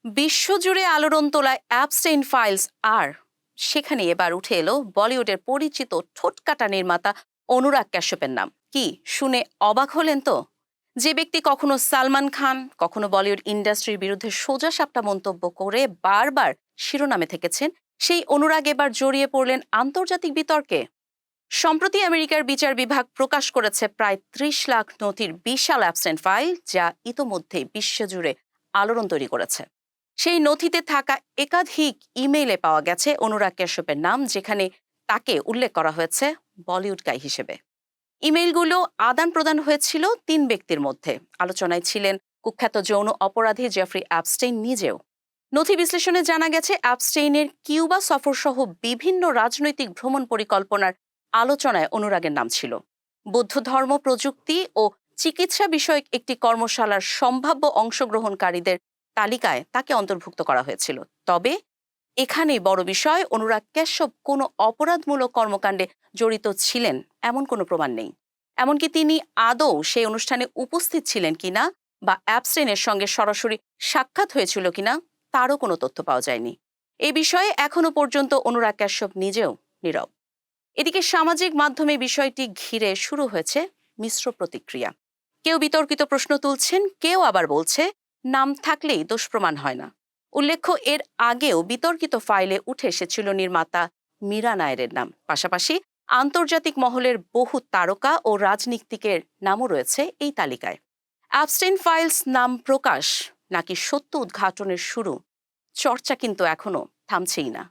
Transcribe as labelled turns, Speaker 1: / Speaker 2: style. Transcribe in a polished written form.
Speaker 1: বিশ্বজুড়ে আলোড়ন তোলায় অ্যাপস্টেইন ফাইলস, আর সেখানে এবার উঠে এলো বলিউডের পরিচিত ঠোঁটকাটা নির্মাতা অনুরাগ কাশ্যপের নাম। কি শুনে অবাক হলেন তো? যে ব্যক্তি কখনো সালমান খান, কখনো বলিউড ইন্ডাস্ট্রির বিরুদ্ধে সোজা সাপটা মন্তব্য করে বারবার শিরোনামে থেকেছেন, সেই অনুরাগ এবার জড়িয়ে পড়লেন আন্তর্জাতিক বিতর্কে। সম্প্রতি আমেরিকার বিচার বিভাগ প্রকাশ করেছে প্রায় ৩০ লাখ নথির বিশাল অ্যাবসেন্ট ফাইল, যা ইতোমধ্যেই বিশ্বজুড়ে আলোড়ন তৈরি করেছে। সেই নথিতে থাকা একাধিক ইমেইলে পাওয়া গেছে অনুরাগ কাশ্যপের নাম, যেখানে তাকে উল্লেখ করা হয়েছে বলিউড গাই হিসেবে। ইমেইলগুলো আদান প্রদান হয়েছিল ৩ ব্যক্তির মধ্যে। আলোচনায় ছিলেন কুখ্যাত যৌন অপরাধী জেফ্রি অ্যাপস্টেইন নিজেও। নথি বিশ্লেষণে জানা গেছে অ্যাপস্টেইনের কিউবা সফর সহ বিভিন্ন রাজনৈতিক ভ্রমণ পরিকল্পনার আলোচনায় অনুরাগের নাম ছিল। বৌদ্ধ ধর্ম, প্রযুক্তি ও চিকিৎসা বিষয়ক একটি কর্মশালার সম্ভাব্য অংশগ্রহণকারীদের তালিকায় তাকে অন্তর্ভুক্ত করা হয়েছিল। তবে এখানেই বড় বিষয়, অনুরাগ কাশ্যপ কোনো অপরাধমূলক কর্মকাণ্ডে জড়িত ছিলেন এমন কোনো প্রমাণ নেই। এমনকি তিনি আদৌ সেই অনুষ্ঠানে উপস্থিত ছিলেন কিনা বা অ্যাপস্টেইনের সঙ্গে সরাসরি সাক্ষাৎ হয়েছিল কিনা তারও কোনো তথ্য পাওয়া যায়নি। এই বিষয়ে এখনো পর্যন্ত অনুরাগ কাশ্যপ নিজেও নীরব। এদিকে সামাজিক মাধ্যমে বিষয়টি ঘিরে শুরু হয়েছে মিশ্র প্রতিক্রিয়া। কেউ বিতর্কিত প্রশ্ন তুলছেন, কেউ আবার বলছে নাম থাকলেই দোষ প্রমাণ হয় না। উল্লেখ্য, এর আগেও বিতর্কিত ফাইলে উঠে এসেছিল নির্মাতা মীরা নায়ারের নাম। পাশাপাশি আন্তর্জাতিক মহলের বহু তারকা ও রাজনীতিকের নামও রয়েছে এই তালিকায়। অ্যাপস্টেইন ফাইলস নাম প্রকাশ নাকি সত্য উদ্ঘাটনের শুরু, চর্চা কিন্তু এখনো থামছেই না।